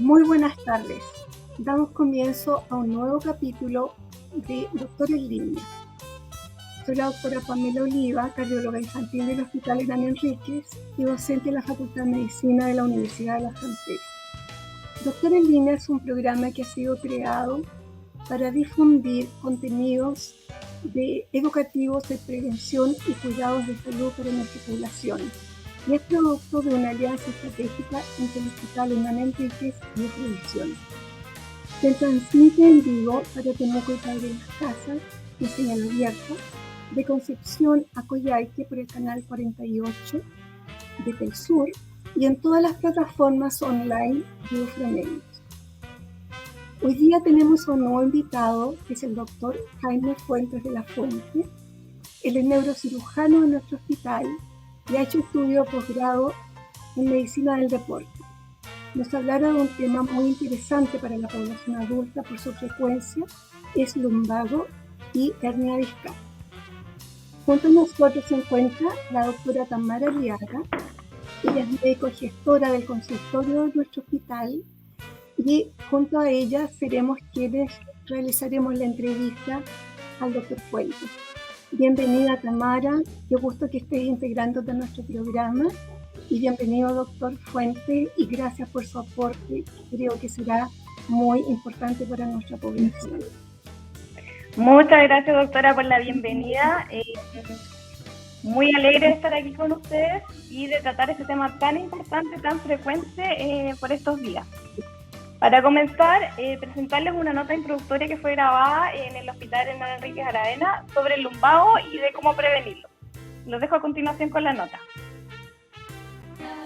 Muy buenas tardes. Damos comienzo a un nuevo capítulo de Doctor en Línea. Soy la doctora Pamela Oliva, cardióloga infantil del Hospital Hernán Enríquez y docente de la Facultad de Medicina de la Universidad de la Frontera. Doctor en Línea es un programa que ha sido creado para difundir contenidos educativos de prevención y cuidados de salud para nuestra población. Y es producto de una alianza estratégica entre el Hospital Hernán Enríquez y Previsión. Se transmite en vivo para Temuco y Padre Las Casas, en señal abierta, de Concepción a Coyhaique por el canal 48 de Telsur y en todas las plataformas online de Ufromedios. Hoy día tenemos a un nuevo invitado, que es el doctor Jaime Fuentes de la Fuente. Él es neurocirujano de nuestro hospital y ha hecho estudio posgrado en medicina del deporte. Nos hablará de un tema muy interesante para la población adulta por su frecuencia, es lumbago y hernia discal. Junto a nosotros se encuentra la doctora Tamara Aliaga. Ella es médico gestora del consultorio de nuestro hospital y junto a ella seremos quienes realizaremos la entrevista al doctor Fuentes. Bienvenida, Tamara, qué gusto que estés integrándote a nuestro programa y bienvenido, doctor Fuentes, y gracias por su aporte, creo que será muy importante para nuestra población. Muchas gracias, doctora, por la bienvenida. Muy alegre de estar aquí con ustedes y de tratar este tema tan importante, tan frecuente por estos días. Para comenzar, presentarles una nota introductoria que fue grabada en el Hospital Hernán Enríquez Aravena sobre el lumbago y de cómo prevenirlo. Los dejo a continuación con la nota.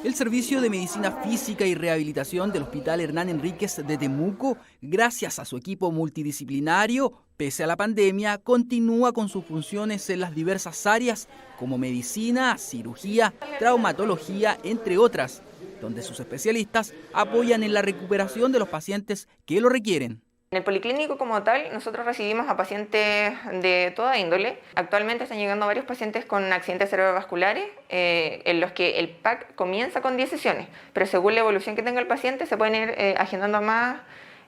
El Servicio de Medicina Física y Rehabilitación del Hospital Hernán Enríquez de Temuco, gracias a su equipo multidisciplinario, pese a la pandemia, continúa con sus funciones en las diversas áreas como medicina, cirugía, traumatología, entre otras, donde sus especialistas apoyan en la recuperación de los pacientes que lo requieren. En el policlínico como tal, nosotros recibimos a pacientes de toda índole. Actualmente están llegando varios pacientes con accidentes cerebrovasculares, en los que el PAC comienza con 10 sesiones, pero según la evolución que tenga el paciente se pueden ir agendando más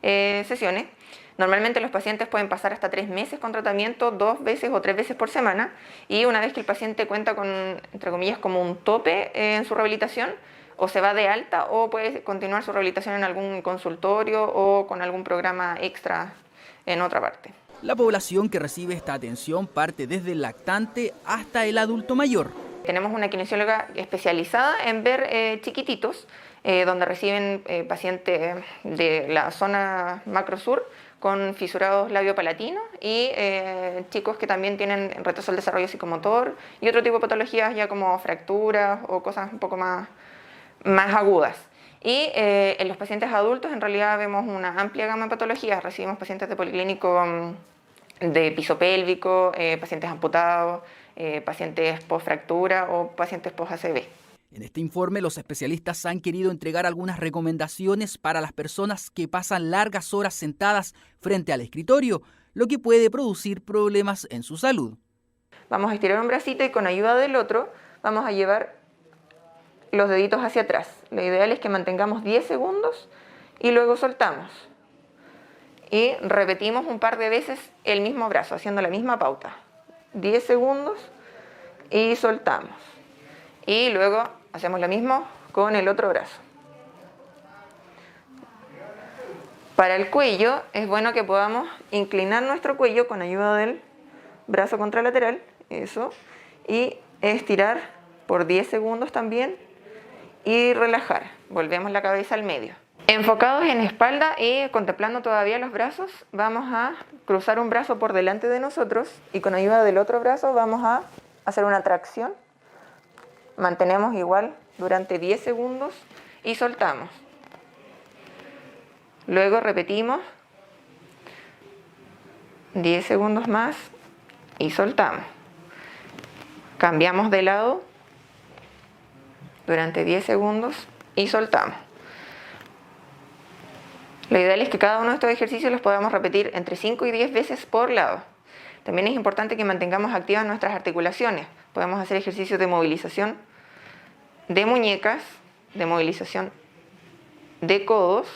sesiones. Normalmente los pacientes pueden pasar hasta 3 meses con tratamiento, 2 veces o 3 veces por semana, y una vez que el paciente cuenta con, entre comillas, como un tope en su rehabilitación, o se va de alta o puede continuar su rehabilitación en algún consultorio o con algún programa extra en otra parte. La población que recibe esta atención parte desde el lactante hasta el adulto mayor. Tenemos una kinesióloga especializada en ver chiquititos, donde reciben pacientes de la zona macrosur con fisurados labiopalatinos y chicos que también tienen retraso del desarrollo psicomotor y otro tipo de patologías ya como fracturas o cosas un poco más agudas. Y en los pacientes adultos en realidad vemos una amplia gama de patologías. Recibimos pacientes de policlínico de piso pélvico, pacientes amputados, pacientes post-fractura o pacientes post-ACV. En este informe los especialistas han querido entregar algunas recomendaciones para las personas que pasan largas horas sentadas frente al escritorio, lo que puede producir problemas en su salud. Vamos a estirar un bracito y con ayuda del otro vamos a llevar los deditos hacia atrás. Lo ideal es que mantengamos 10 segundos y luego soltamos. Y repetimos un par de veces el mismo brazo, haciendo la misma pauta. 10 segundos y soltamos. Y luego hacemos lo mismo con el otro brazo. Para el cuello es bueno que podamos inclinar nuestro cuello con ayuda del brazo contralateral, eso, y estirar por 10 segundos también. Y relajar, volvemos la cabeza al medio. Enfocados en espalda y contemplando todavía los brazos, vamos a cruzar un brazo por delante de nosotros y con ayuda del otro brazo vamos a hacer una tracción. Mantenemos igual durante 10 segundos y soltamos. Luego repetimos 10 segundos más y soltamos. Cambiamos de lado durante 10 segundos y soltamos. Lo ideal es que cada uno de estos ejercicios los podamos repetir entre 5 y 10 veces por lado. También es importante que mantengamos activas nuestras articulaciones. Podemos hacer ejercicios de movilización de muñecas, de movilización de codos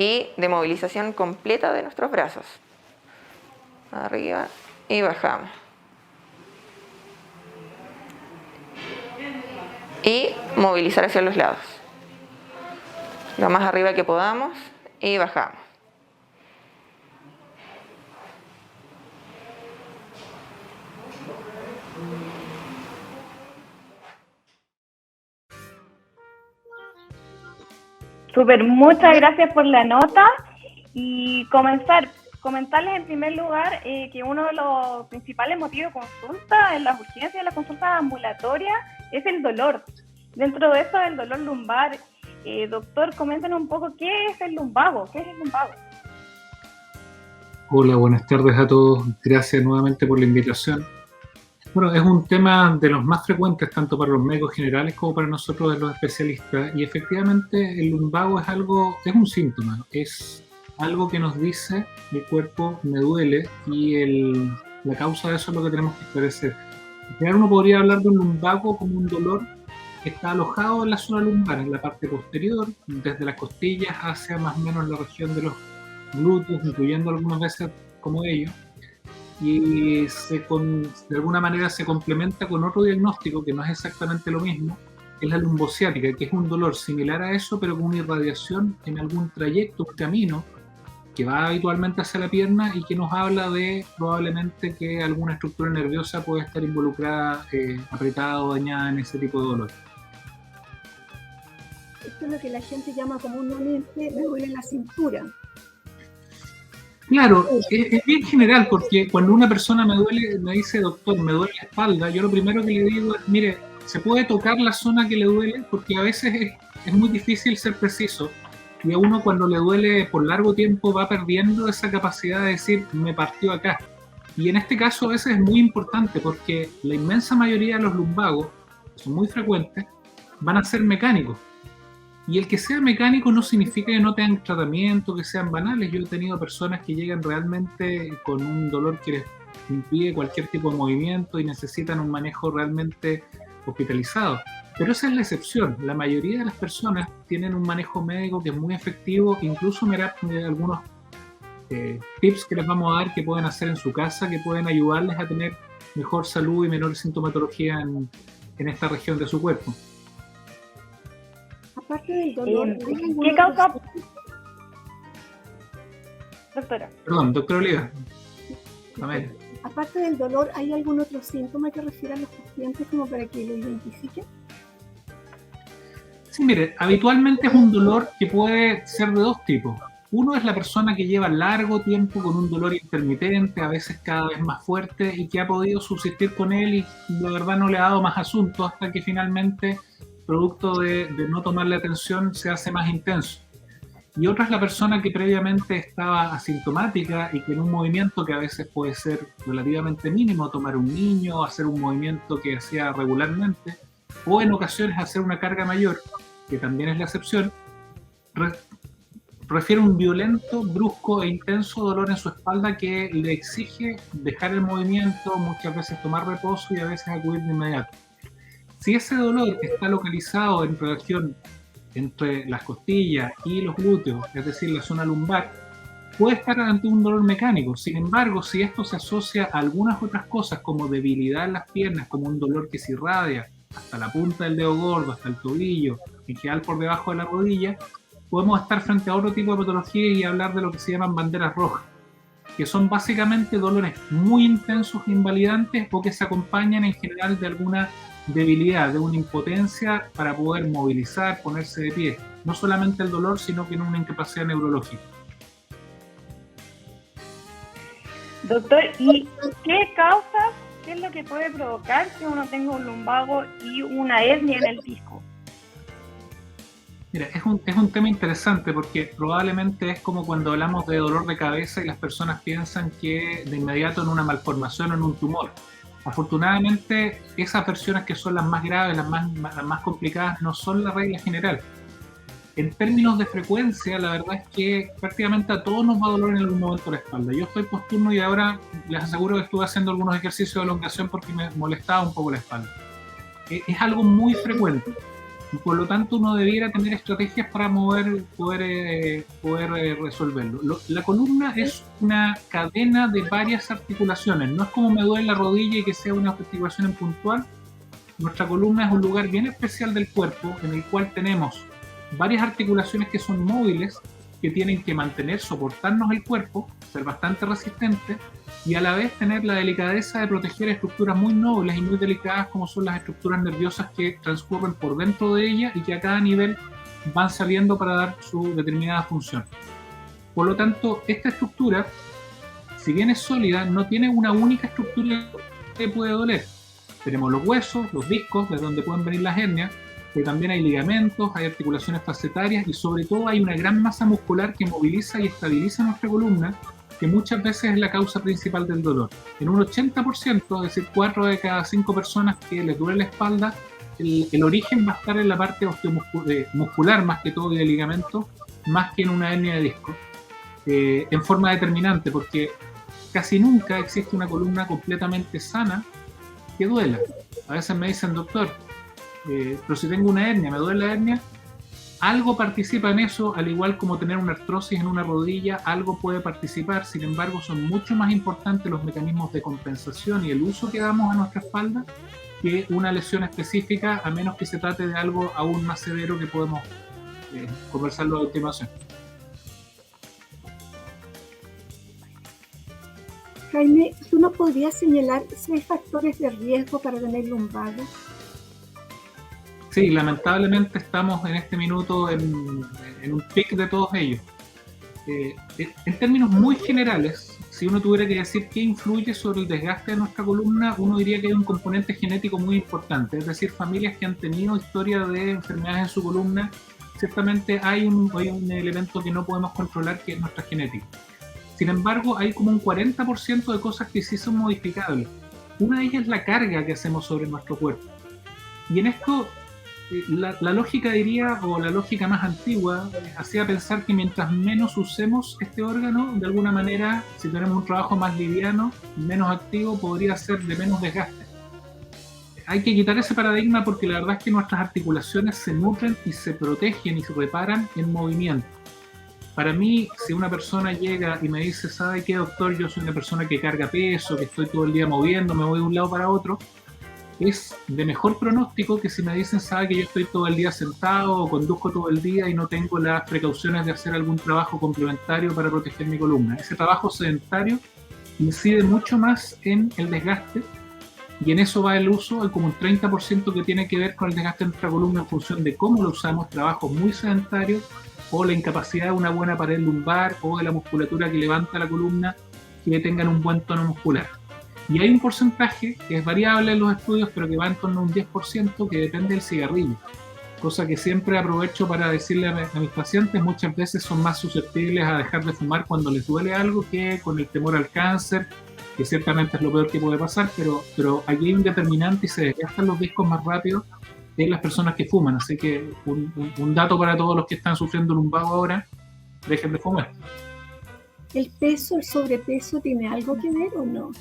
y de movilización completa de nuestros brazos. Arriba y bajamos. Y movilizar hacia los lados. Lo más arriba que podamos y bajamos. Súper, muchas gracias por la nota y comentarles en primer lugar que uno de los principales motivos de consulta en las urgencias de las consultas ambulatorias es el dolor. Dentro de eso, el dolor lumbar. Doctor, coméntenos un poco qué es el lumbago. ¿Qué es el lumbago? Hola, buenas tardes a todos. Gracias nuevamente por la invitación. Bueno, es un tema de los más frecuentes tanto para los médicos generales como para nosotros los especialistas, y efectivamente el lumbago es un síntoma, es algo que nos dice mi cuerpo me duele, y la causa de eso es lo que tenemos que esclarecer. En general uno podría hablar de un lumbago como un dolor que está alojado en la zona lumbar, en la parte posterior, desde las costillas hacia más o menos la región de los glúteos, incluyendo algunas veces como ellos. Y de alguna manera se complementa con otro diagnóstico que no es exactamente lo mismo, es la lumbociática, que es un dolor similar a eso, pero con una irradiación en algún trayecto, un camino, que va habitualmente hacia la pierna y que nos habla de probablemente que alguna estructura nerviosa puede estar involucrada, apretada o dañada en ese tipo de dolor. Esto es lo que la gente llama comúnmente me duele la cintura. Claro, es bien general, porque cuando una persona me dice, doctor, me duele la espalda, yo lo primero que le digo es, mire, se puede tocar la zona que le duele, porque a veces es muy difícil ser preciso, y a uno cuando le duele por largo tiempo va perdiendo esa capacidad de decir, me partió acá. Y en este caso a veces es muy importante, porque la inmensa mayoría de los lumbagos, que son muy frecuentes, van a ser mecánicos. Y el que sea mecánico no significa que no tengan tratamiento, que sean banales. Yo he tenido personas que llegan realmente con un dolor que les impide cualquier tipo de movimiento y necesitan un manejo realmente hospitalizado. Pero esa es la excepción. La mayoría de las personas tienen un manejo médico que es muy efectivo. Incluso mirad algunos tips que les vamos a dar que pueden hacer en su casa, que pueden ayudarles a tener mejor salud y menor sintomatología en esta región de su cuerpo. Aparte del dolor, ¿qué causa? Doctora. Perdón, doctor Oliva. Amén. Aparte del dolor, ¿hay algún otro síntoma que refieran los pacientes como para que lo identifiquen? Sí, mire, habitualmente es un dolor que puede ser de dos tipos. Uno es la persona que lleva largo tiempo con un dolor intermitente, a veces cada vez más fuerte, y que ha podido subsistir con él y la verdad no le ha dado más asunto hasta que finalmente, producto de no tomarle atención, se hace más intenso. Y otra es la persona que previamente estaba asintomática y que en un movimiento que a veces puede ser relativamente mínimo, tomar un niño, hacer un movimiento que hacía regularmente, o en ocasiones hacer una carga mayor, que también es la excepción, refiere a un violento, brusco e intenso dolor en su espalda que le exige dejar el movimiento, muchas veces tomar reposo y a veces acudir de inmediato. Si ese dolor está localizado en relación entre las costillas y los glúteos, es decir, la zona lumbar, puede estar ante un dolor mecánico. Sin embargo, si esto se asocia a algunas otras cosas como debilidad en las piernas, como un dolor que se irradia hasta la punta del dedo gordo, hasta el tobillo, en general por debajo de la rodilla, podemos estar frente a otro tipo de patología y hablar de lo que se llaman banderas rojas, que son básicamente dolores muy intensos e invalidantes o que se acompañan en general de alguna debilidad, de una impotencia para poder movilizar, ponerse de pie. No solamente el dolor, sino que en una incapacidad neurológica. Doctor, ¿y qué causas, qué es lo que puede provocar que uno tenga un lumbago y una hernia en el disco? Mira, es un tema interesante porque probablemente es como cuando hablamos de dolor de cabeza y las personas piensan que de inmediato en una malformación o en un tumor. Afortunadamente, esas versiones que son las más graves, las más complicadas, no son la regla general. En términos de frecuencia, la verdad es que prácticamente a todos nos va a doler en algún momento la espalda. Yo estoy posturno y ahora les aseguro que estuve haciendo algunos ejercicios de elongación porque me molestaba un poco la espalda. Es algo muy frecuente. y por lo tanto uno debiera tener estrategias para poder resolverlo. La columna es una cadena de varias articulaciones, no es como me duele la rodilla y que sea una articulación en puntual. Nuestra columna es un lugar bien especial del cuerpo en el cual tenemos varias articulaciones que son móviles, que tienen que mantener, soportarnos el cuerpo, ser bastante resistentes y a la vez tener la delicadeza de proteger estructuras muy nobles y muy delicadas como son las estructuras nerviosas que transcurren por dentro de ella y que a cada nivel van saliendo para dar su determinada función. Por lo tanto, esta estructura, si bien es sólida, no tiene una única estructura que puede doler. Tenemos los huesos, los discos, de donde pueden venir las hernias, pero también hay ligamentos, hay articulaciones facetarias y sobre todo hay una gran masa muscular que moviliza y estabiliza nuestra columna, que muchas veces es la causa principal del dolor. En un 80%, es decir, 4 de cada 5 personas que les duele la espalda, el origen va a estar en la parte muscular más que todo y de ligamento, más que en una hernia de disco, en forma determinante, porque casi nunca existe una columna completamente sana que duela. A veces me dicen, doctor, pero si tengo una hernia, me duele la hernia, algo participa en eso, al igual como tener una artrosis en una rodilla, algo puede participar. Sin embargo, son mucho más importantes los mecanismos de compensación y el uso que damos a nuestra espalda que una lesión específica, a menos que se trate de algo aún más severo que podemos conversarlo a continuación. Jaime, ¿tú nos podrías señalar si hay factores de riesgo para tener lumbago? Sí, lamentablemente estamos en este minuto en un pic de todos ellos. En términos muy generales, si uno tuviera que decir qué influye sobre el desgaste de nuestra columna, uno diría que hay un componente genético muy importante, es decir, familias que han tenido historia de enfermedades en su columna, ciertamente hay un elemento que no podemos controlar, que es nuestra genética. Sin embargo, hay como un 40% de cosas que sí son modificables. Una de ellas es la carga que hacemos sobre nuestro cuerpo. Y en esto, la lógica diría, o la lógica más antigua, hacía pensar que mientras menos usemos este órgano, de alguna manera, si tenemos un trabajo más liviano, menos activo, podría ser de menos desgaste. Hay que quitar ese paradigma porque la verdad es que nuestras articulaciones se nutren y se protegen y se reparan en movimiento. Para mí, si una persona llega y me dice, ¿sabe qué, doctor? Yo soy una persona que carga peso, que estoy todo el día moviendo, me voy de un lado para otro, es de mejor pronóstico que si me dicen, sabe que yo estoy todo el día sentado o conduzco todo el día y no tengo las precauciones de hacer algún trabajo complementario para proteger mi columna. Ese trabajo sedentario incide mucho más en el desgaste y en eso va el uso, hay como un 30% que tiene que ver con el desgaste de nuestra columna en función de cómo lo usamos, trabajos muy sedentarios o la incapacidad de una buena pared lumbar o de la musculatura que levanta la columna que tengan un buen tono muscular. Y hay un porcentaje que es variable en los estudios, pero que va en torno a un 10% que depende del cigarrillo. Cosa que siempre aprovecho para decirle a mis pacientes, muchas veces son más susceptibles a dejar de fumar cuando les duele algo que con el temor al cáncer, que ciertamente es lo peor que puede pasar, pero aquí hay un determinante y se desgastan los discos más rápido en las personas que fuman. Así que un dato para todos los que están sufriendo lumbago ahora, dejen de fumar. ¿El peso, el sobrepeso tiene algo que ver o no?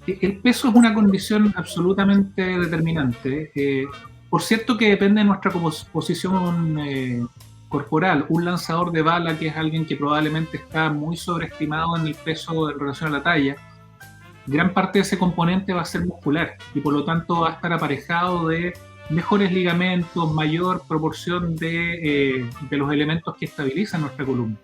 El peso es una condición absolutamente determinante. Por cierto que depende de nuestra posición corporal. Un lanzador de bala, que es alguien que probablemente está muy sobreestimado en el peso en relación a la talla, gran parte de ese componente va a ser muscular y por lo tanto va a estar aparejado de mejores ligamentos, mayor proporción de los elementos que estabilizan nuestra columna.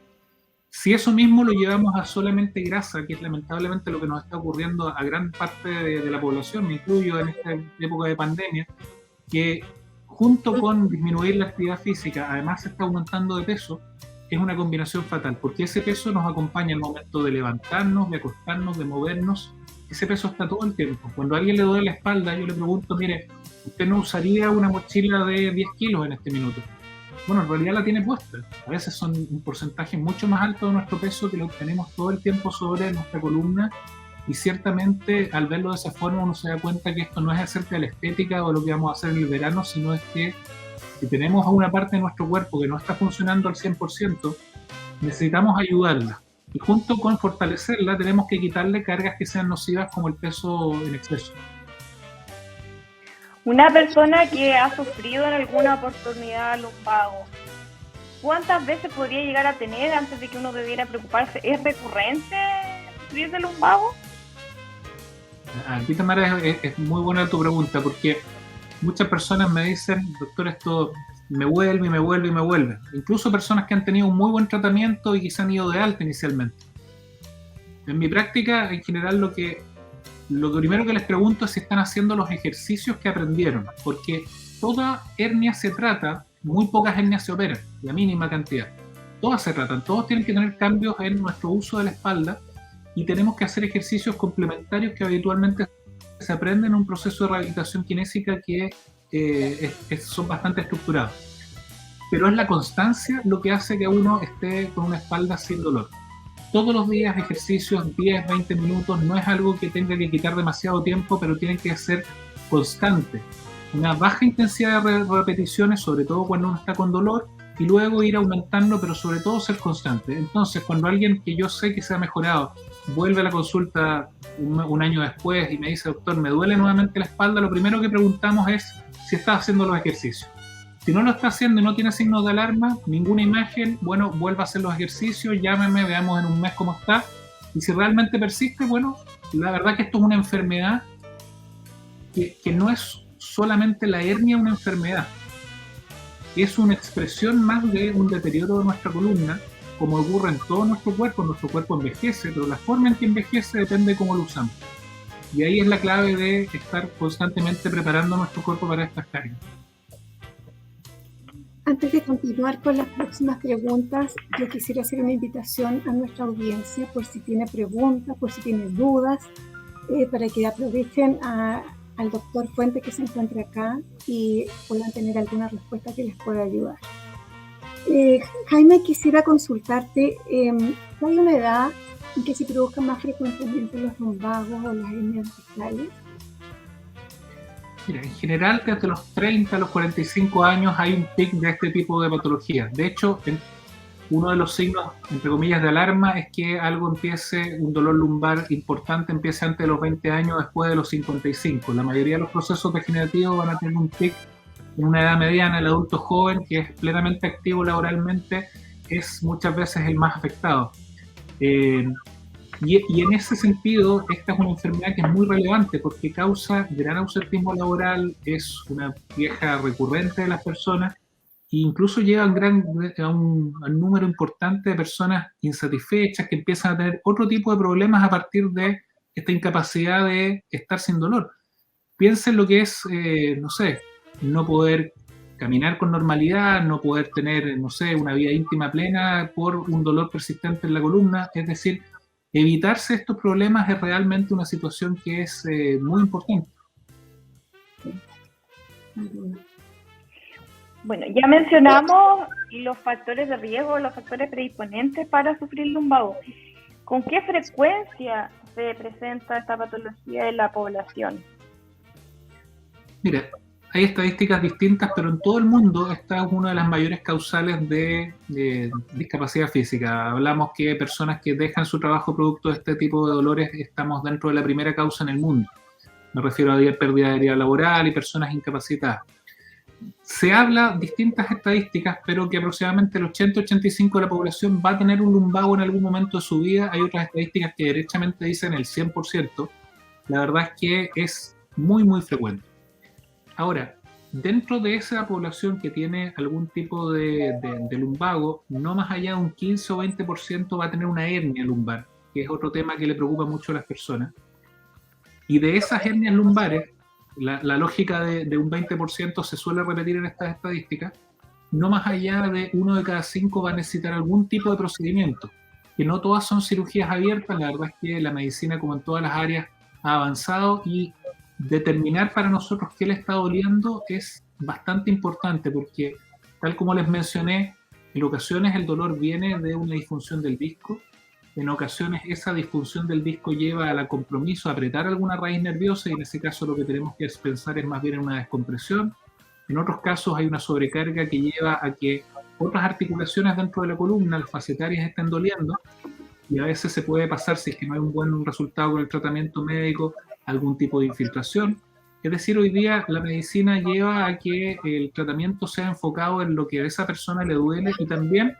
Si eso mismo lo llevamos a solamente grasa, que es lamentablemente lo que nos está ocurriendo a gran parte de la población, me incluyo en esta época de pandemia, que junto con disminuir la actividad física, además se está aumentando de peso, es una combinación fatal, porque ese peso nos acompaña al momento de levantarnos, de acostarnos, de movernos. Ese peso está todo el tiempo. Cuando a alguien le duele la espalda, yo le pregunto, mire, ¿usted no usaría una mochila de 10 kilos en este minuto? Bueno, en realidad la tiene puesta. A veces son un porcentaje mucho más alto de nuestro peso que lo tenemos todo el tiempo sobre nuestra columna y ciertamente al verlo de esa forma uno se da cuenta que esto no es acerca de la estética o lo que vamos a hacer en el verano, sino es que si tenemos a una parte de nuestro cuerpo que no está funcionando al 100%, necesitamos ayudarla. Y junto con fortalecerla tenemos que quitarle cargas que sean nocivas como el peso en exceso. Una persona que ha sufrido en alguna oportunidad lumbago, ¿cuántas veces podría llegar a tener antes de que uno debiera preocuparse? ¿Es recurrente sufrir de lumbago? Tamara, es muy buena tu pregunta, porque muchas personas me dicen, doctor, esto me vuelve y me vuelve y me vuelve. Incluso personas que han tenido un muy buen tratamiento y que se han ido de alta inicialmente. En mi práctica, en general, lo primero que les pregunto es si están haciendo los ejercicios que aprendieron, porque toda hernia se trata, muy pocas hernias se operan, la mínima cantidad. Todas se tratan, todos tienen que tener cambios en nuestro uso de la espalda y tenemos que hacer ejercicios complementarios que habitualmente se aprenden en un proceso de rehabilitación kinésica que son bastante estructurados. Pero es la constancia lo que hace que uno esté con una espalda sin dolor. Todos los días ejercicios, 10, 20 minutos, no es algo que tenga que quitar demasiado tiempo, pero tienen que ser constantes. Una baja intensidad de repeticiones, sobre todo cuando uno está con dolor, y luego ir aumentando, pero sobre todo ser constante. Entonces, cuando alguien que yo sé que se ha mejorado vuelve a la consulta un año después y me dice, doctor, me duele nuevamente la espalda, lo primero que preguntamos es si está haciendo los ejercicios. Si no lo está haciendo y no tiene signos de alarma, ninguna imagen, bueno, vuelva a hacer los ejercicios, llámeme, veamos en un mes cómo está. Y si realmente persiste, bueno, la verdad que esto es una enfermedad que no es solamente la hernia una enfermedad. Es una expresión más de un deterioro de nuestra columna, como ocurre en todo nuestro cuerpo envejece, pero la forma en que envejece depende de cómo lo usamos. Y ahí es la clave de estar constantemente preparando nuestro cuerpo para estas cargas. Antes de continuar con las próximas preguntas, yo quisiera hacer una invitación a nuestra audiencia por si tiene preguntas, por si tiene dudas, para que aprovechen al doctor Fuente que se encuentra acá y puedan tener alguna respuesta que les pueda ayudar. Jaime, quisiera consultarte, ¿hay una edad en que se produzcan más frecuentemente los lumbagos o las hernias discales? Mira, en general, desde los 30 a los 45 años hay un pic de este tipo de patologías. De hecho, uno de los signos, entre comillas, de alarma es que algo un dolor lumbar importante empiece antes de los 20 años, después de los 55. La mayoría de los procesos degenerativos van a tener un pic en una edad mediana. El adulto joven, que es plenamente activo laboralmente, es muchas veces el más afectado. Y en ese sentido, esta es una enfermedad que es muy relevante porque causa gran ausentismo laboral, es una queja recurrente de las personas e incluso lleva a un número importante de personas insatisfechas que empiezan a tener otro tipo de problemas a partir de esta incapacidad de estar sin dolor. Piensen lo que es, no poder caminar con normalidad, no poder tener, una vida íntima plena por un dolor persistente en la columna, es decir, evitarse estos problemas es realmente una situación que es muy importante. Bueno, ya mencionamos los factores de riesgo, los factores predisponentes para sufrir lumbago. ¿Con qué frecuencia se presenta esta patología en la población? Mira, hay estadísticas distintas, pero en todo el mundo esta es una de las mayores causales de discapacidad física. Hablamos que personas que dejan su trabajo producto de este tipo de dolores estamos dentro de la primera causa en el mundo. Me refiero a pérdida de vida laboral y personas incapacitadas. Se habla distintas estadísticas, pero que aproximadamente el 80-85% de la población va a tener un lumbago en algún momento de su vida. Hay otras estadísticas que derechamente dicen el 100%. La verdad es que es muy, muy frecuente. Ahora, dentro de esa población que tiene algún tipo de lumbago, no más allá de un 15 o 20% va a tener una hernia lumbar, que es otro tema que le preocupa mucho a las personas. Y de esas hernias lumbares, la lógica de un 20% se suele repetir en estas estadísticas, no más allá de 1 de cada 5 va a necesitar algún tipo de procedimiento, que no todas son cirugías abiertas. La verdad es que la medicina, como en todas las áreas, ha avanzado y determinar para nosotros qué le está doliendo es bastante importante porque, tal como les mencioné, en ocasiones el dolor viene de una disfunción del disco, en ocasiones esa disfunción del disco lleva al compromiso, a apretar alguna raíz nerviosa y en ese caso lo que tenemos que pensar es más bien en una descompresión. En otros casos hay una sobrecarga que lleva a que otras articulaciones dentro de la columna, las facetarias, estén doliendo y a veces se puede pasar, si es que no hay un buen resultado con el tratamiento médico, algún tipo de infiltración. Es decir, hoy día la medicina lleva a que el tratamiento sea enfocado en lo que a esa persona le duele y también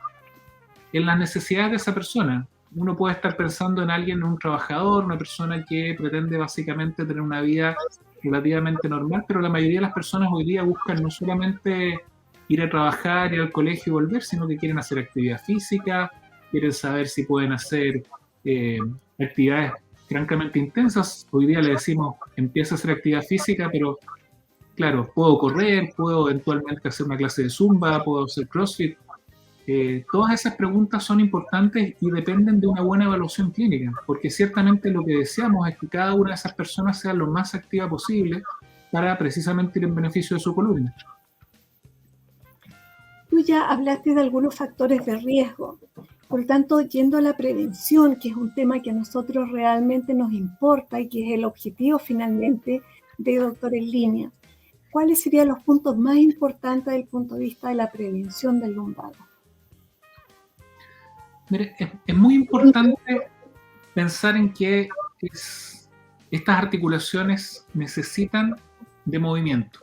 en las necesidades de esa persona. Uno puede estar pensando en alguien, en un trabajador, una persona que pretende básicamente tener una vida relativamente normal, pero la mayoría de las personas hoy día buscan no solamente ir a trabajar, ir al colegio y volver, sino que quieren hacer actividad física, quieren saber si pueden hacer actividades francamente intensas. Hoy día le decimos, empieza a hacer actividad física, pero claro, puedo correr, puedo eventualmente hacer una clase de zumba, puedo hacer CrossFit. Todas esas preguntas son importantes y dependen de una buena evaluación clínica, porque ciertamente lo que deseamos es que cada una de esas personas sea lo más activa posible para precisamente ir en beneficio de su columna. Tú ya hablaste de algunos factores de riesgo. Por lo tanto, yendo a la prevención, que es un tema que a nosotros realmente nos importa y que es el objetivo finalmente de Doctor en Línea, ¿cuáles serían los puntos más importantes desde el punto de vista de la prevención del lumbago? Mire, es muy importante pensar en que estas articulaciones necesitan de movimiento.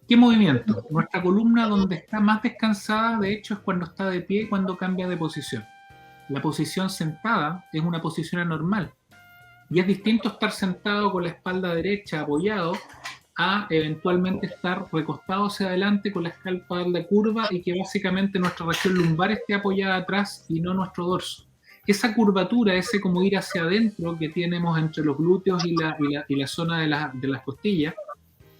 ¿Qué movimiento? Nuestra columna donde está más descansada, de hecho, es cuando está de pie y cuando cambia de posición. La posición sentada es una posición anormal. Y es distinto estar sentado con la espalda derecha apoyado a eventualmente estar recostado hacia adelante con la espalda curva y que básicamente nuestra región lumbar esté apoyada atrás y no nuestro dorso. Esa curvatura, ese como ir hacia adentro que tenemos entre los glúteos y la zona de las costillas,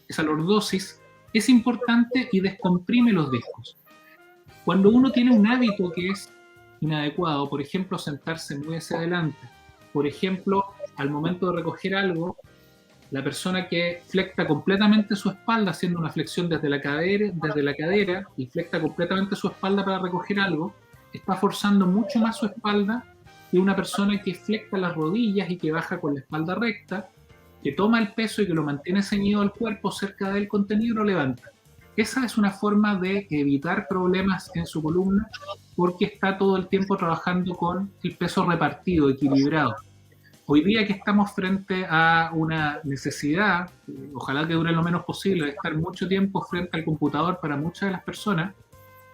esa lordosis, es importante y descomprime los discos. Cuando uno tiene un hábito que es inadecuado, por ejemplo, sentarse muy hacia adelante, por ejemplo, al momento de recoger algo, la persona que flecta completamente su espalda, haciendo una flexión desde la cadera y flecta completamente su espalda para recoger algo, está forzando mucho más su espalda que una persona que flecta las rodillas y que baja con la espalda recta, que toma el peso y que lo mantiene ceñido al cuerpo cerca del contenido y lo levanta. Esa es una forma de evitar problemas en su columna porque está todo el tiempo trabajando con el peso repartido, equilibrado. Hoy día que estamos frente a una necesidad, ojalá que dure lo menos posible, de estar mucho tiempo frente al computador para muchas de las personas,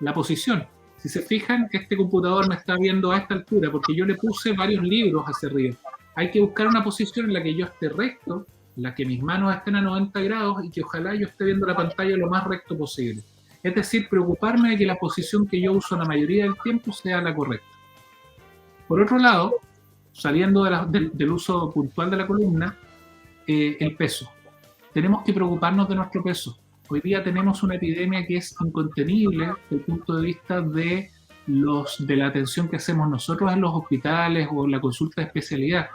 la posición. Si se fijan, este computador me está viendo a esta altura porque yo le puse varios libros hacia arriba. Hay que buscar una posición en la que yo esté recto, en la que mis manos estén a 90 grados y que ojalá yo esté viendo la pantalla lo más recto posible. Es decir, preocuparme de que la posición que yo uso la mayoría del tiempo sea la correcta. Por otro lado, saliendo del uso puntual de la columna, el peso. Tenemos que preocuparnos de nuestro peso. Hoy día tenemos una epidemia que es incontenible desde el punto de vista de la atención que hacemos nosotros en los hospitales o en la consulta de especialidad.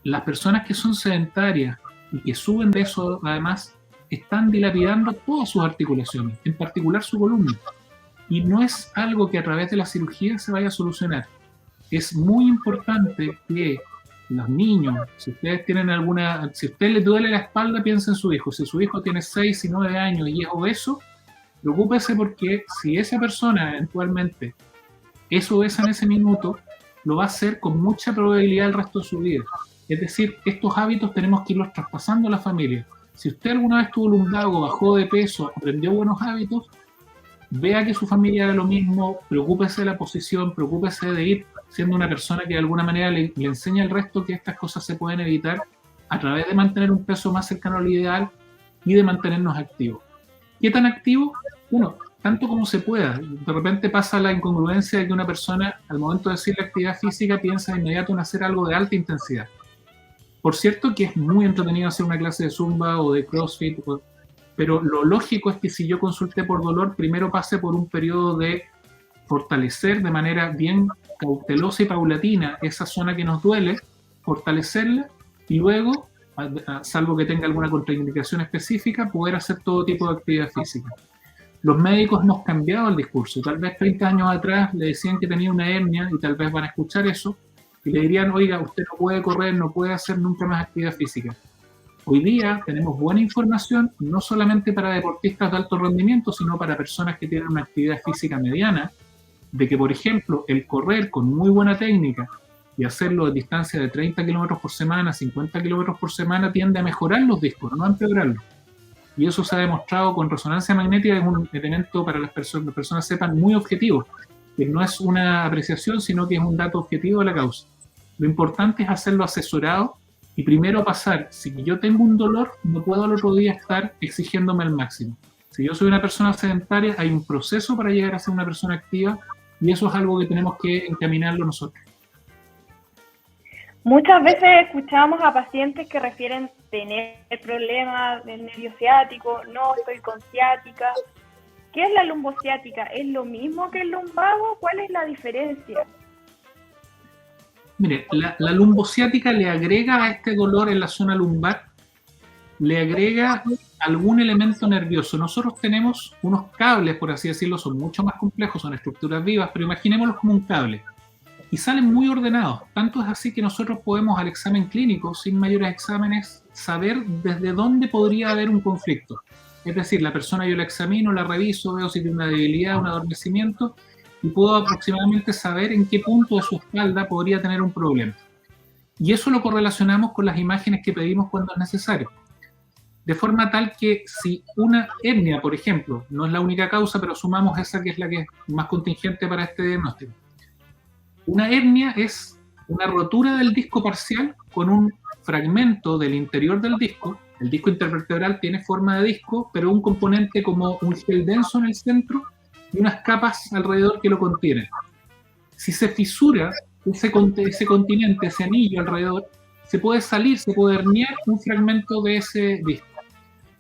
Las personas que son sedentarias y que suben de eso, además, están dilapidando todas sus articulaciones, en particular su columna. Y no es algo que a través de la cirugía se vaya a solucionar. Es muy importante que los niños, si ustedes tienen si a usted les duele la espalda, piensen en su hijo. Si su hijo tiene 6 y 9 años y es obeso, preocúpese porque si esa persona eventualmente es obesa en ese minuto, lo va a hacer con mucha probabilidad el resto de su vida. Es decir, estos hábitos tenemos que irlos traspasando a la familia. Si usted alguna vez tuvo lumbago, bajó de peso, aprendió buenos hábitos, vea que su familia haga lo mismo, preocúpese de la posición, preocúpese de ir siendo una persona que de alguna manera le enseña al resto que estas cosas se pueden evitar a través de mantener un peso más cercano al ideal y de mantenernos activos. ¿Qué tan activo? Bueno, tanto como se pueda. De repente pasa la incongruencia de que una persona, al momento de decir la actividad física, piensa de inmediato en hacer algo de alta intensidad. Por cierto que es muy entretenido hacer una clase de zumba o de CrossFit, pero lo lógico es que si yo consulté por dolor, primero pase por un periodo de fortalecer de manera bien cautelosa y paulatina esa zona que nos duele, fortalecerla y luego, salvo que tenga alguna contraindicación específica, poder hacer todo tipo de actividad física. Los médicos hemos cambiado el discurso. Tal vez 30 años atrás le decían que tenía una hernia y tal vez van a escuchar eso y le dirían, oiga, usted no puede correr, no puede hacer nunca más actividad física. Hoy día tenemos buena información, no solamente para deportistas de alto rendimiento, sino para personas que tienen una actividad física mediana, de que, por ejemplo, el correr con muy buena técnica y hacerlo a distancia de 30 kilómetros por semana, 50 kilómetros por semana, tiende a mejorar los discos, no a empeorarlos. Y eso se ha demostrado con resonancia magnética, es un elemento para las personas sepan muy objetivo, que no es una apreciación, sino que es un dato objetivo de la causa. Lo importante es hacerlo asesorado y primero pasar, si yo tengo un dolor, no puedo al otro día estar exigiéndome al máximo. Si yo soy una persona sedentaria, hay un proceso para llegar a ser una persona activa y eso es algo que tenemos que encaminarlo nosotros. Muchas veces escuchamos a pacientes que refieren tener problemas del nervio ciático, no, estoy con ciática. ¿Qué es la lumbociática? ¿Es lo mismo que el lumbago? ¿Cuál es la diferencia? Mire, la lumbociática le agrega a este dolor en la zona lumbar, le agrega algún elemento nervioso. Nosotros tenemos unos cables, por así decirlo, son mucho más complejos, son estructuras vivas, pero imaginémoslos como un cable. Y salen muy ordenados. Tanto es así que nosotros podemos al examen clínico, sin mayores exámenes, saber desde dónde podría haber un conflicto. Es decir, la persona yo la examino, la reviso, veo si tiene una debilidad, un adormecimiento, y puedo aproximadamente saber en qué punto de su espalda podría tener un problema. Y eso lo correlacionamos con las imágenes que pedimos cuando es necesario. De forma tal que si una hernia, por ejemplo, no es la única causa, pero sumamos esa que es la que es más contingente para este diagnóstico. Una hernia es una rotura del disco parcial con un fragmento del interior del disco. El disco intervertebral tiene forma de disco, pero un componente como un gel denso en el centro y unas capas alrededor que lo contienen. Si se fisura ese continente, ese anillo alrededor, se puede salir, se puede herniar un fragmento de ese disco.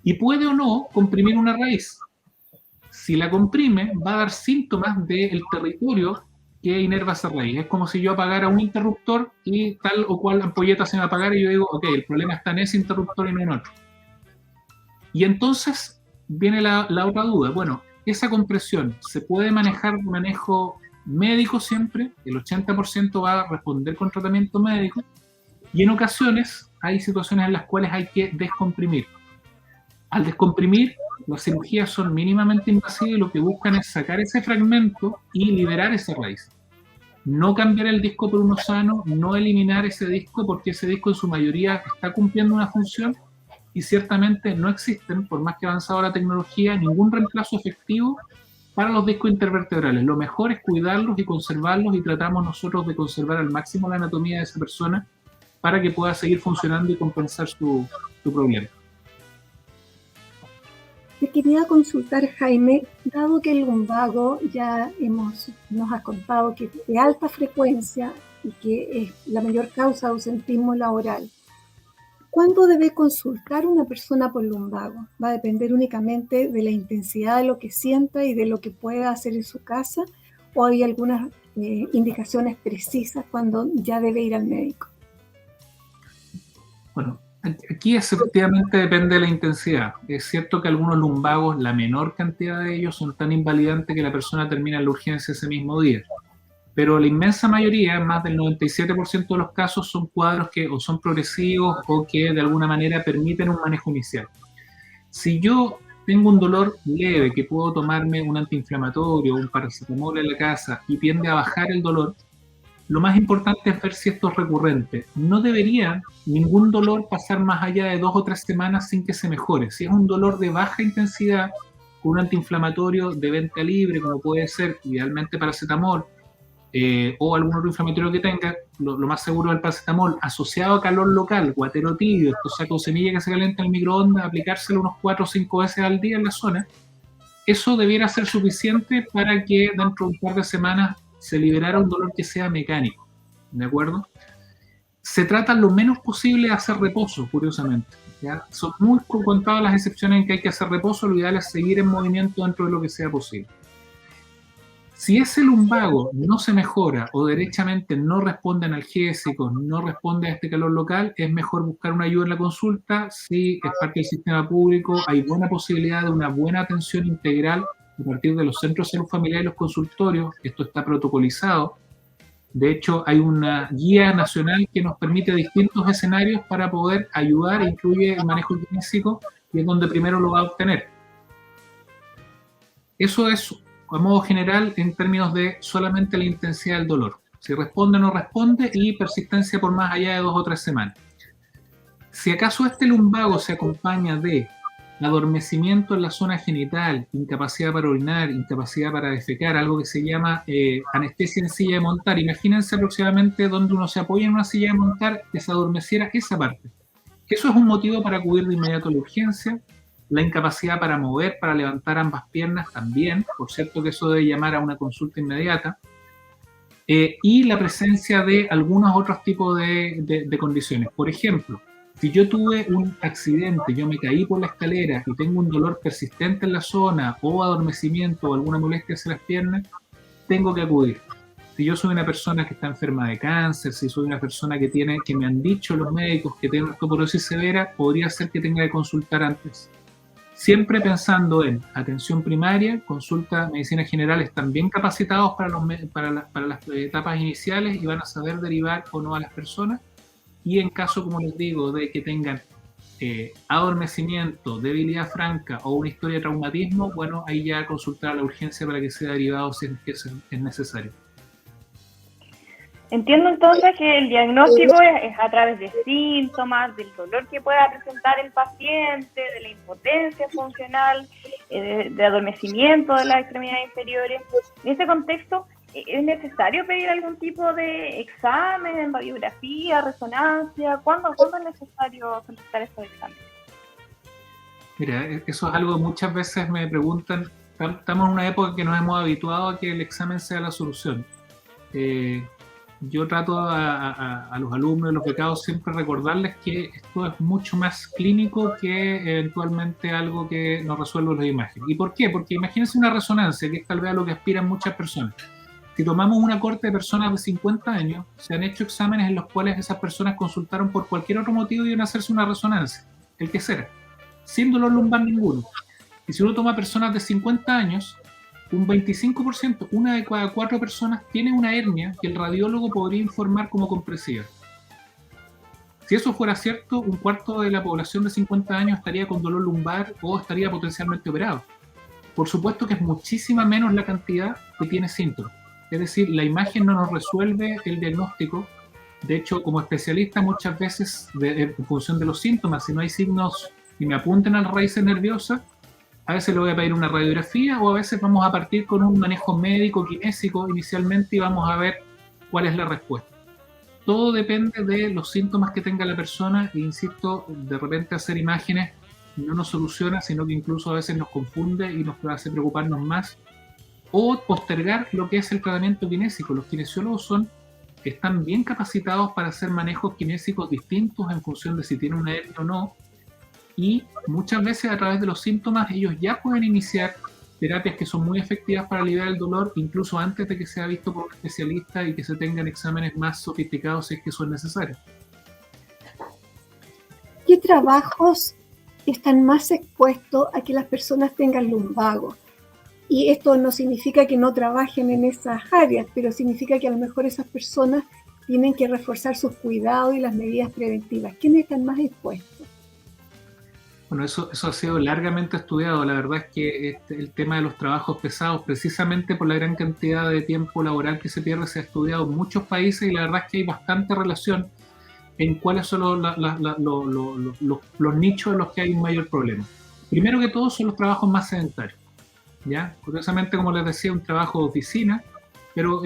Y puede o no comprimir una raíz. Si la comprime, va a dar síntomas del territorio que inerva esa raíz. Es como si yo apagara un interruptor y tal o cual ampolleta se me apagara y yo digo, ok, el problema está en ese interruptor y no en otro. Y entonces viene la otra duda. Bueno, esa compresión se puede manejar de manejo médico siempre, el 80% va a responder con tratamiento médico, y en ocasiones hay situaciones en las cuales hay que descomprimir. Al descomprimir, las cirugías son mínimamente invasivas y lo que buscan es sacar ese fragmento y liberar esa raíz. No cambiar el disco por uno sano, no eliminar ese disco porque ese disco en su mayoría está cumpliendo una función y ciertamente no existen, por más que ha avanzado la tecnología, ningún reemplazo efectivo para los discos intervertebrales. Lo mejor es cuidarlos y conservarlos y tratamos nosotros de conservar al máximo la anatomía de esa persona para que pueda seguir funcionando y compensar su problema. Te quería consultar, Jaime, dado que el lumbago ya nos has contado que es de alta frecuencia y que es la mayor causa de ausentismo laboral, ¿cuándo debe consultar una persona por lumbago? ¿Va a depender únicamente de la intensidad de lo que sienta y de lo que pueda hacer en su casa? ¿O hay algunas indicaciones precisas cuando ya debe ir al médico? Bueno, aquí efectivamente depende de la intensidad. Es cierto que algunos lumbagos, la menor cantidad de ellos, son tan invalidantes que la persona termina en la urgencia ese mismo día. Pero la inmensa mayoría, más del 97% de los casos, son cuadros que o son progresivos o que de alguna manera permiten un manejo inicial. Si yo tengo un dolor leve, que puedo tomarme un antiinflamatorio, un paracetamol en la casa y tiende a bajar el dolor, lo más importante es ver si esto es recurrente. No debería ningún dolor pasar más allá de 2 o 3 semanas sin que se mejore. Si es un dolor de baja intensidad, con un antiinflamatorio de venta libre, como puede ser idealmente paracetamol, o algún otro inflamatorio que tenga, lo más seguro es el paracetamol, asociado a calor local, guatero tibio, esto saco semilla que se calienta en el microondas, aplicárselo unos 4 o 5 veces al día en la zona, eso debiera ser suficiente para que dentro de un par de semanas se liberara un dolor que sea mecánico, ¿de acuerdo? Se trata lo menos posible de hacer reposo, curiosamente, ¿ya? Son muy contadas las excepciones en que hay que hacer reposo, lo ideal es seguir en movimiento dentro de lo que sea posible. Si ese lumbago no se mejora o derechamente no responde a analgésicos, no responde a este calor local, es mejor buscar una ayuda en la consulta. Si es parte del sistema público, hay buena posibilidad de una buena atención integral a partir de los centros de salud familiar y los consultorios. Esto está protocolizado. De hecho, hay una guía nacional que nos permite distintos escenarios para poder ayudar, incluye el manejo físico y es donde primero lo va a obtener. Eso es a modo general en términos de solamente la intensidad del dolor. Si responde o no responde, y persistencia por más allá de 2 o 3 semanas. Si acaso este lumbago se acompaña de adormecimiento en la zona genital, incapacidad para orinar, incapacidad para defecar, algo que se llama anestesia en silla de montar. Imagínense aproximadamente donde uno se apoya en una silla de montar, que se adormeciera esa parte. Eso es un motivo para acudir de inmediato a la urgencia. La incapacidad para mover, para levantar ambas piernas también, por cierto que eso debe llamar a una consulta inmediata. Y la presencia de algunos otros tipos de condiciones. Por ejemplo, si yo tuve un accidente, yo me caí por la escalera y tengo un dolor persistente en la zona o adormecimiento o alguna molestia hacia las piernas, tengo que acudir. Si yo soy una persona que está enferma de cáncer, si soy una persona que me han dicho los médicos que tiene osteoporosis severa, podría ser que tenga que consultar antes. Siempre pensando en atención primaria, consulta, medicina general, están bien capacitados para las etapas iniciales y van a saber derivar o no a las personas. Y en caso, como les digo, de que tengan adormecimiento, debilidad franca o una historia de traumatismo, bueno, ahí ya consultar a la urgencia para que sea derivado si es necesario. Entiendo entonces que el diagnóstico es a través de síntomas, del dolor que pueda presentar el paciente, de la impotencia funcional, de adormecimiento de las extremidades inferiores. En ese contexto, ¿es necesario pedir algún tipo de examen, radiografía, resonancia? ¿Cuándo es necesario solicitar estos exámenes? Mira, eso es algo que muchas veces me preguntan. Estamos en una época que nos hemos habituado a que el examen sea la solución. Yo trato a los alumnos, a los becados, siempre recordarles que esto es mucho más clínico que eventualmente algo que nos resuelve las imágenes. ¿Y por qué? Porque imagínense una resonancia, que es tal vez a lo que aspiran muchas personas. Si tomamos una corte de personas de 50 años, se han hecho exámenes en los cuales esas personas consultaron por cualquier otro motivo y iban a hacerse una resonancia, el que sea, sin dolor lumbar ninguno. Y si uno toma personas de 50 años, un 25%, una de cada 4 personas tiene una hernia que el radiólogo podría informar como compresiva. Si eso fuera cierto, un cuarto de la población de 50 años estaría con dolor lumbar o estaría potencialmente operado. Por supuesto que es muchísima menos la cantidad que tiene síntomas. Es decir, la imagen no nos resuelve el diagnóstico. De hecho, como especialista, muchas veces, en función de los síntomas, si no hay signos y me apuntan a las raíces nerviosas, a veces le voy a pedir una radiografía o a veces vamos a partir con un manejo médico kinésico inicialmente y vamos a ver cuál es la respuesta. Todo depende de los síntomas que tenga la persona e insisto, de repente hacer imágenes no nos soluciona, sino que incluso a veces nos confunde y nos hace preocuparnos más o postergar lo que es el tratamiento kinésico. Los kinesiólogos están bien capacitados para hacer manejos kinésicos distintos en función de si tienen una hernia o no. Y muchas veces a través de los síntomas ellos ya pueden iniciar terapias que son muy efectivas para aliviar el dolor, incluso antes de que sea visto por un especialista y que se tengan exámenes más sofisticados si es que son necesarios. ¿Qué trabajos están más expuestos a que las personas tengan lumbago? Y esto no significa que no trabajen en esas áreas, pero significa que a lo mejor esas personas tienen que reforzar sus cuidados y las medidas preventivas. ¿Quiénes están más expuestos? Bueno, eso ha sido largamente estudiado. La verdad es que el tema de los trabajos pesados, precisamente por la gran cantidad de tiempo laboral que se pierde, se ha estudiado en muchos países y la verdad es que hay bastante relación en cuáles son los nichos en los que hay un mayor problema. Primero que todo son los trabajos más sedentarios, ¿ya? Curiosamente, como les decía, un trabajo de oficina, pero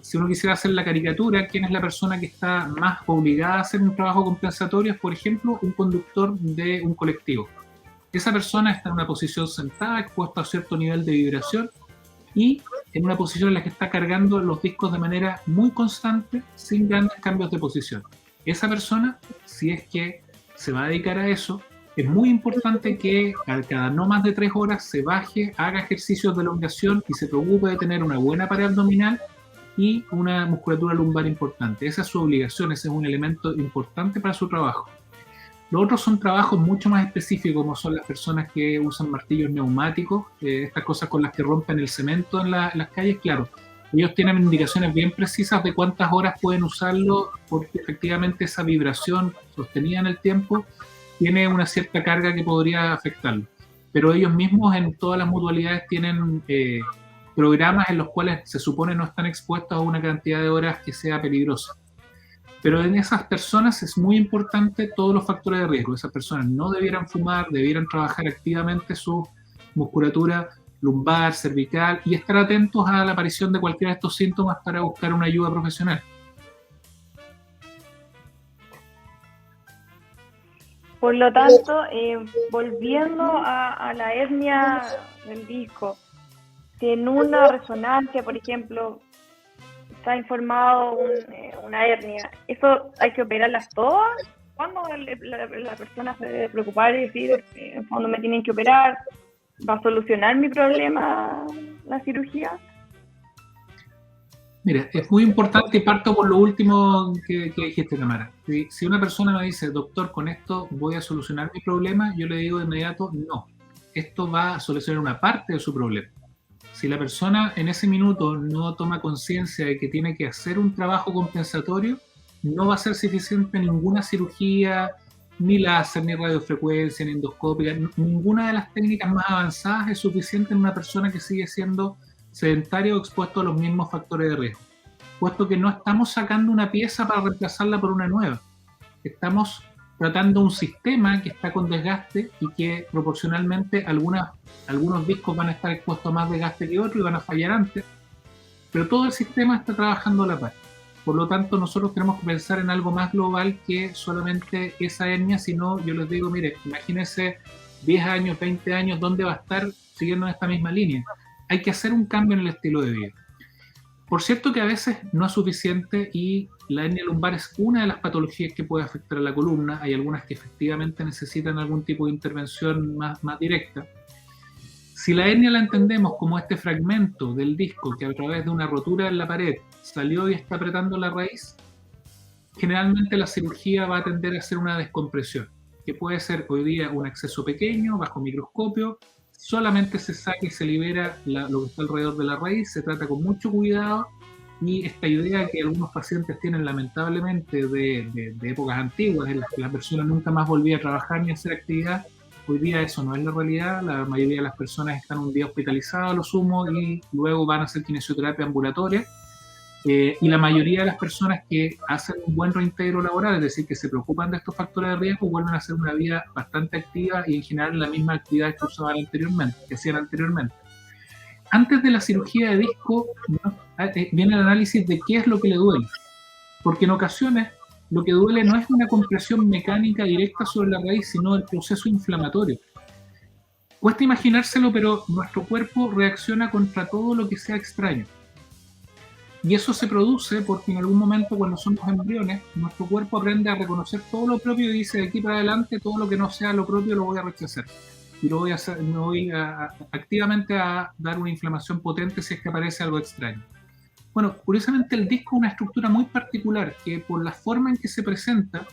si uno quisiera hacer la caricatura, ¿quién es la persona que está más obligada a hacer un trabajo compensatorio? Es, por ejemplo, un conductor de un colectivo. Esa persona está en una posición sentada, expuesta a cierto nivel de vibración y en una posición en la que está cargando los discos de manera muy constante, sin grandes cambios de posición. Esa persona, si es que se va a dedicar a eso, es muy importante que cada no más de 3 horas se baje, haga ejercicios de elongación y se preocupe de tener una buena pared abdominal y una musculatura lumbar importante. Esa es su obligación, ese es un elemento importante para su trabajo. Los otros son trabajos mucho más específicos, como son las personas que usan martillos neumáticos, estas cosas con las que rompen el cemento en las calles. Claro, ellos tienen indicaciones bien precisas de cuántas horas pueden usarlo, porque efectivamente esa vibración sostenida en el tiempo tiene una cierta carga que podría afectarlo. Pero ellos mismos en todas las mutualidades tienen programas en los cuales se supone no están expuestos a una cantidad de horas que sea peligrosa. Pero en esas personas es muy importante todos los factores de riesgo. Esas personas no debieran fumar, debieran trabajar activamente su musculatura lumbar, cervical, y estar atentos a la aparición de cualquiera de estos síntomas para buscar una ayuda profesional. Por lo tanto, volviendo a la hernia del disco, si en una resonancia, por ejemplo, está informado una hernia, ¿eso hay que operarlas todas? ¿Cuándo la persona se debe preocupar y decir, en fondo me tienen que operar? ¿Va a solucionar mi problema la cirugía? Mira, es muy importante, y parto por lo último que dijiste, Tamara. Si una persona me dice, doctor, con esto voy a solucionar mi problema, yo le digo de inmediato, no. Esto va a solucionar una parte de su problema. Si la persona en ese minuto no toma conciencia de que tiene que hacer un trabajo compensatorio, no va a ser suficiente ninguna cirugía, ni láser, ni radiofrecuencia, ni endoscópica. Ninguna de las técnicas más avanzadas es suficiente en una persona que sigue siendo sedentario o expuesto a los mismos factores de riesgo, puesto que no estamos sacando una pieza para reemplazarla por una nueva. Estamos tratando un sistema que está con desgaste y que proporcionalmente algunos discos van a estar expuestos a más desgaste que otros y van a fallar antes, pero todo el sistema está trabajando a la par. Por lo tanto, nosotros tenemos que pensar en algo más global que solamente esa hernia, sino yo les digo, mire, imagínense 10 años, 20 años, ¿dónde va a estar siguiendo en esta misma línea? Hay que hacer un cambio en el estilo de vida. Por cierto que a veces no es suficiente y la hernia lumbar es una de las patologías que puede afectar a la columna. Hay algunas que efectivamente necesitan algún tipo de intervención más directa. Si la hernia la entendemos como este fragmento del disco que a través de una rotura en la pared salió y está apretando la raíz, generalmente la cirugía va a tender a ser una descompresión, que puede ser hoy día un acceso pequeño, bajo microscopio, solamente se saca y se libera lo que está alrededor de la raíz, se trata con mucho cuidado, y esta idea que algunos pacientes tienen lamentablemente de épocas antiguas en las que la persona nunca más volvía a trabajar ni a hacer actividad, hoy día eso no es la realidad. La mayoría de las personas están un día hospitalizadas a lo sumo y luego van a hacer kinesioterapia ambulatoria. Y la mayoría de las personas que hacen un buen reintegro laboral, es decir, que se preocupan de estos factores de riesgo, vuelven a hacer una vida bastante activa y en general la misma actividad que hacían anteriormente. Antes de la cirugía de disco, ¿no?, viene el análisis de qué es lo que le duele, porque en ocasiones lo que duele no es una compresión mecánica directa sobre la raíz, sino el proceso inflamatorio. Cuesta imaginárselo, pero nuestro cuerpo reacciona contra todo lo que sea extraño. Y eso se produce porque en algún momento, cuando somos embriones, nuestro cuerpo aprende a reconocer todo lo propio y dice, de aquí para adelante, todo lo que no sea lo propio lo voy a rechazar. Y me voy activamente a dar una inflamación potente si es que aparece algo extraño. Bueno, curiosamente el disco es una estructura muy particular que por la forma en que se presenta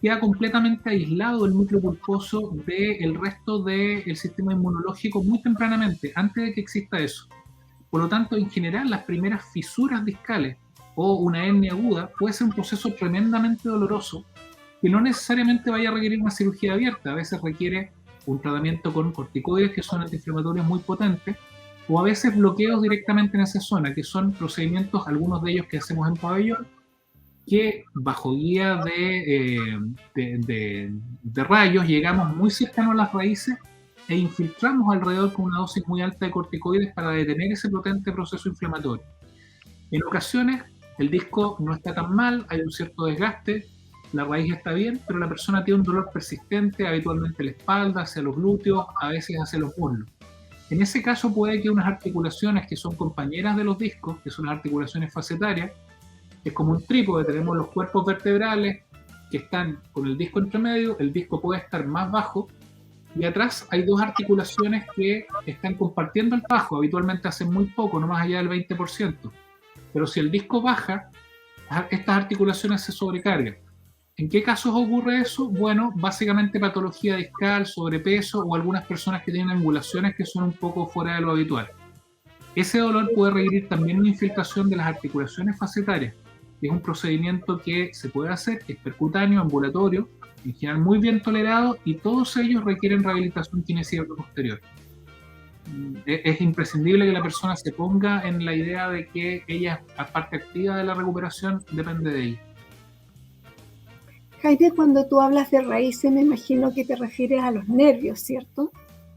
queda completamente aislado del núcleo pulposo del resto del sistema inmunológico muy tempranamente, antes de que exista eso. Por lo tanto, en general, las primeras fisuras discales o una hernia aguda puede ser un proceso tremendamente doloroso que no necesariamente vaya a requerir una cirugía abierta. A veces requiere un tratamiento con corticoides, que son antiinflamatorios muy potentes, o a veces bloqueos directamente en esa zona, que son procedimientos, algunos de ellos que hacemos en pabellón, que bajo guía de rayos llegamos muy cercano a las raíces e infiltramos alrededor con una dosis muy alta de corticoides para detener ese potente proceso inflamatorio. En ocasiones el disco no está tan mal, hay un cierto desgaste, la raíz está bien, pero la persona tiene un dolor persistente, habitualmente en la espalda, hacia los glúteos, a veces hacia los muslos. En ese caso puede que unas articulaciones que son compañeras de los discos, que son las articulaciones facetarias, es como un trípode, tenemos los cuerpos vertebrales que están con el disco entre medio, el disco puede estar más bajo, y atrás hay dos articulaciones que están compartiendo el trabajo, habitualmente hacen muy poco, no más allá del 20%. Pero si el disco baja, estas articulaciones se sobrecargan. ¿En qué casos ocurre eso? Bueno, básicamente patología discal, sobrepeso o algunas personas que tienen angulaciones que son un poco fuera de lo habitual. Ese dolor puede requerir también una infiltración de las articulaciones facetarias, que es un procedimiento que se puede hacer, es percutáneo, ambulatorio, en general muy bien tolerado, y todos ellos requieren rehabilitación kinesíaca posterior. es imprescindible que la persona se ponga en la idea de que ella es parte activa de la recuperación, depende de ella. Jaime, cuando tú hablas de raíces, me imagino que te refieres a los nervios, ¿cierto?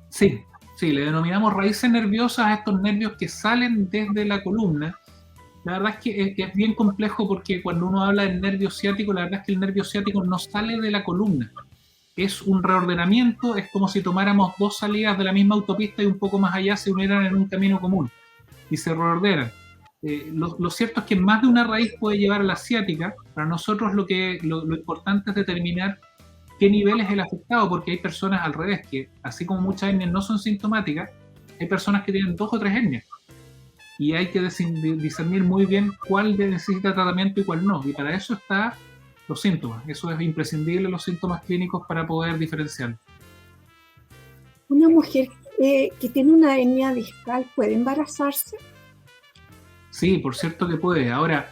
Sí, le denominamos raíces nerviosas a estos nervios que salen desde la columna. La verdad es que es bien complejo porque cuando uno habla del nervio ciático, la verdad es que el nervio ciático no sale de la columna. Es un reordenamiento, es como si tomáramos dos salidas de la misma autopista y un poco más allá se unieran en un camino común y se reordenan. Lo cierto es que más de una raíz puede llevar a la ciática. Para nosotros lo importante es determinar qué nivel es el afectado, porque hay personas al revés, que así como muchas hernias no son sintomáticas, hay personas que tienen 2 o 3 hernias. Y hay que discernir muy bien cuál necesita tratamiento y cuál no. Y para eso están los síntomas. Eso es imprescindible, los síntomas clínicos, para poder diferenciar. ¿Una mujer que tiene una hernia discal puede embarazarse? Sí, por cierto que puede. Ahora,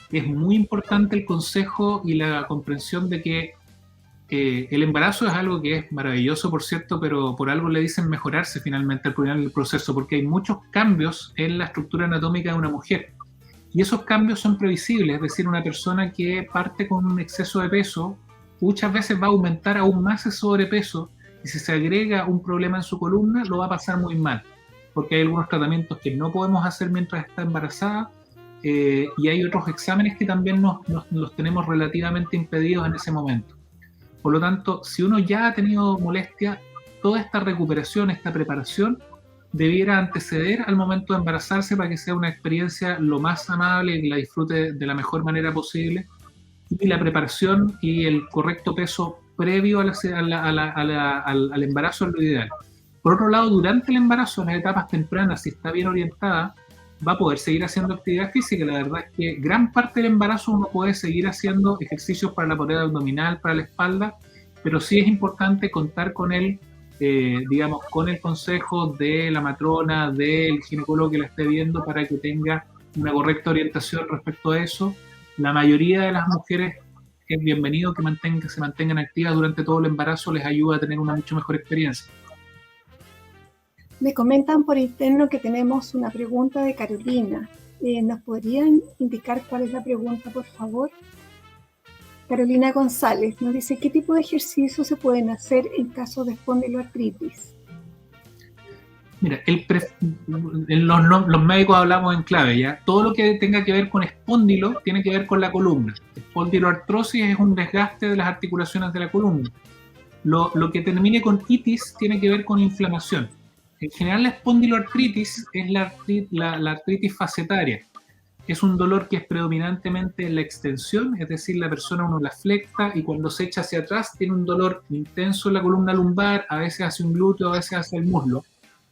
es muy importante el consejo y la comprensión de que el embarazo es algo que es maravilloso, por cierto, pero por algo le dicen mejorarse finalmente al final del proceso, porque hay muchos cambios en la estructura anatómica de una mujer. Y esos cambios son previsibles, es decir, una persona que parte con un exceso de peso, muchas veces va a aumentar aún más ese sobrepeso, y si se agrega un problema en su columna, lo va a pasar muy mal, porque hay algunos tratamientos que no podemos hacer mientras está embarazada, y hay otros exámenes que también los tenemos relativamente impedidos en ese momento. Por lo tanto, si uno ya ha tenido molestia, toda esta recuperación, esta preparación, debiera anteceder al momento de embarazarse para que sea una experiencia lo más amable y que la disfrute de la mejor manera posible. Y la preparación y el correcto peso previo al embarazo es lo ideal. Por otro lado, durante el embarazo, en las etapas tempranas, si está bien orientada, va a poder seguir haciendo actividad física. La verdad es que gran parte del embarazo uno puede seguir haciendo ejercicios para la pared abdominal, para la espalda, pero sí es importante contar con con el consejo de la matrona, del ginecólogo que la esté viendo, para que tenga una correcta orientación respecto a eso. La mayoría de las mujeres es bienvenido que se mantengan activas durante todo el embarazo, les ayuda a tener una mucho mejor experiencia. Me comentan por interno que tenemos una pregunta de Carolina. ¿Nos podrían indicar cuál es la pregunta, por favor? Carolina González nos dice: ¿qué tipo de ejercicios se pueden hacer en caso de espondiloartritis? Mira, los médicos hablamos en clave, ¿ya? Todo lo que tenga que ver con espóndilo tiene que ver con la columna. Espondiloartrosis es un desgaste de las articulaciones de la columna. Lo que termine con itis tiene que ver con inflamación. En general, la espondiloartritis es la artritis facetaria. Es un dolor que es predominantemente en la extensión, es decir, la persona uno la flecta y cuando se echa hacia atrás tiene un dolor intenso en la columna lumbar, a veces hacia un glúteo, a veces hacia el muslo,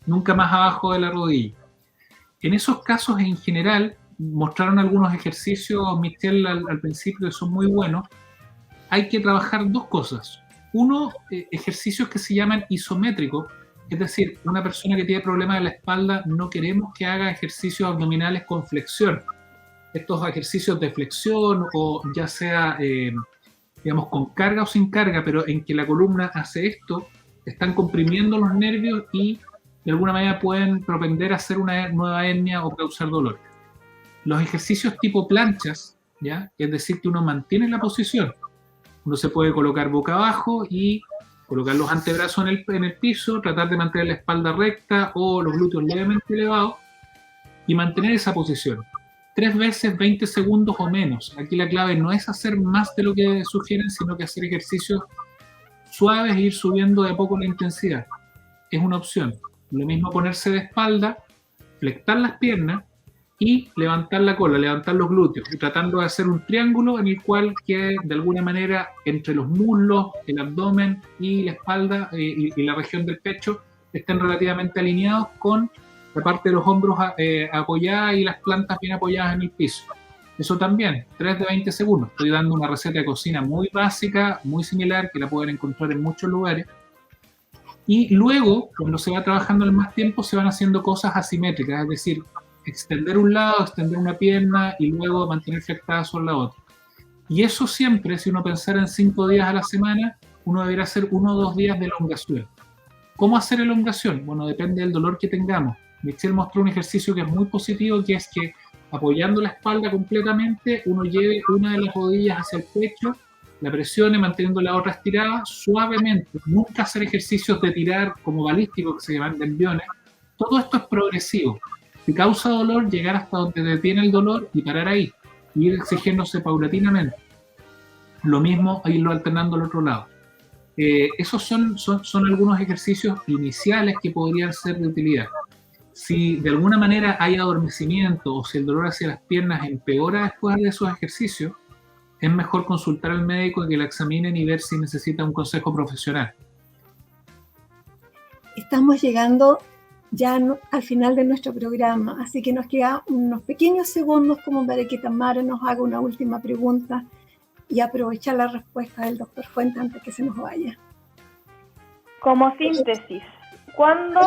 nunca más abajo de la rodilla. En esos casos, en general, mostraron algunos ejercicios, Michelle, al principio, que son muy buenos. Hay que trabajar dos cosas. Uno, ejercicios que se llaman isométricos. Es decir, una persona que tiene problemas de la espalda, no queremos que haga ejercicios abdominales con flexión. Estos ejercicios de flexión, o ya sea, con carga o sin carga, pero en que la columna hace esto, están comprimiendo los nervios y de alguna manera pueden propender a hacer una nueva hernia o causar dolor. Los ejercicios tipo planchas, ¿ya? Es decir, que uno mantiene la posición. Uno se puede colocar boca abajo y colocar los antebrazos en el piso, tratar de mantener la espalda recta o los glúteos levemente elevados y mantener esa posición. 3 veces 20 segundos o menos. Aquí la clave no es hacer más de lo que sugieren, sino que hacer ejercicios suaves e ir subiendo de a poco la intensidad. Es una opción. Lo mismo ponerse de espalda, flectar las piernas y levantar la cola, levantar los glúteos, y tratando de hacer un triángulo en el cual quede de alguna manera entre los muslos, el abdomen y la espalda y la región del pecho estén relativamente alineados con la parte de los hombros apoyada y las plantas bien apoyadas en el piso. Eso también, 3 de 20 segundos. Estoy dando una receta de cocina muy básica, muy similar, que la pueden encontrar en muchos lugares. Y luego, cuando se va trabajando en más tiempo, se van haciendo cosas asimétricas, es decir, extender un lado, extender una pierna y luego mantener flectada sobre la otra. Y eso siempre, si uno pensara en 5 días a la semana, uno debería hacer 1 o 2 días de elongación. ¿Cómo hacer elongación? Bueno, depende del dolor que tengamos. Michelle mostró un ejercicio que es muy positivo, que es que apoyando la espalda completamente, uno lleve una de las rodillas hacia el pecho, la presione manteniendo la otra estirada suavemente. Nunca hacer ejercicios de tirar como balísticos que se llaman de enviones. Todo esto es progresivo. Si causa dolor, llegar hasta donde detiene el dolor y parar ahí. Y ir exigiéndose paulatinamente. Lo mismo, irlo alternando al otro lado. Esos son algunos ejercicios iniciales que podrían ser de utilidad. Si de alguna manera hay adormecimiento o si el dolor hacia las piernas empeora después de esos ejercicios, es mejor consultar al médico y que la examinen y ver si necesita un consejo profesional. Estamos llegando ya al final de nuestro programa, así que nos quedan unos pequeños segundos como para que Tamara nos haga una última pregunta y aprovechar la respuesta del doctor Fuente antes que se nos vaya. Como síntesis, ¿cuándo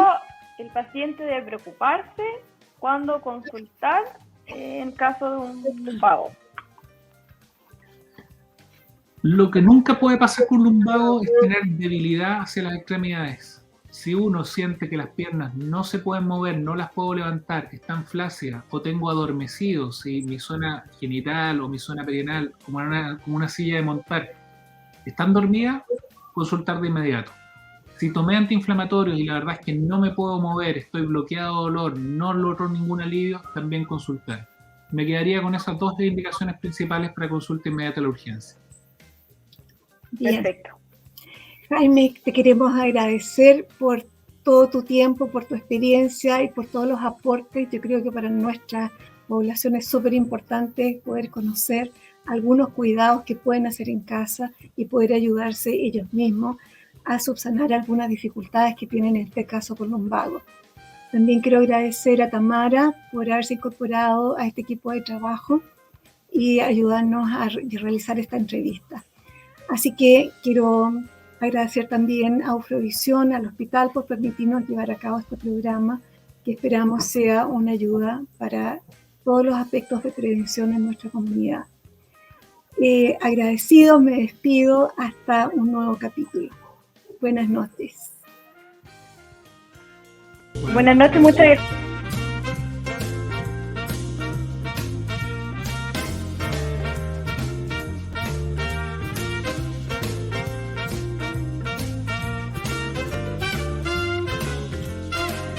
el paciente debe preocuparse? ¿Cuándo consultar en caso de un lumbago? Lo que nunca puede pasar con un lumbago es tener debilidad hacia las extremidades. Si uno siente que las piernas no se pueden mover, no las puedo levantar, están flácidas o tengo adormecido, si mi zona genital o mi zona perineal, como una silla de montar, están dormidas, consultar de inmediato. Si tomé antiinflamatorios y la verdad es que no me puedo mover, estoy bloqueado de dolor, no logro ningún alivio, también consultar. Me quedaría con esas dos indicaciones principales para consulta inmediata a la urgencia. Bien. Perfecto. Jaime, te queremos agradecer por todo tu tiempo, por tu experiencia y por todos los aportes. Yo creo que para nuestra población es súper importante poder conocer algunos cuidados que pueden hacer en casa y poder ayudarse ellos mismos a subsanar algunas dificultades que tienen en este caso con lumbago. También quiero agradecer a Tamara por haberse incorporado a este equipo de trabajo y ayudarnos a realizar esta entrevista. Así que quiero agradecer también a Ufrovisión, al hospital, por permitirnos llevar a cabo este programa, que esperamos sea una ayuda para todos los aspectos de prevención en nuestra comunidad. Agradecido, me despido hasta un nuevo capítulo. Buenas noches. Buenas noches, muchas gracias.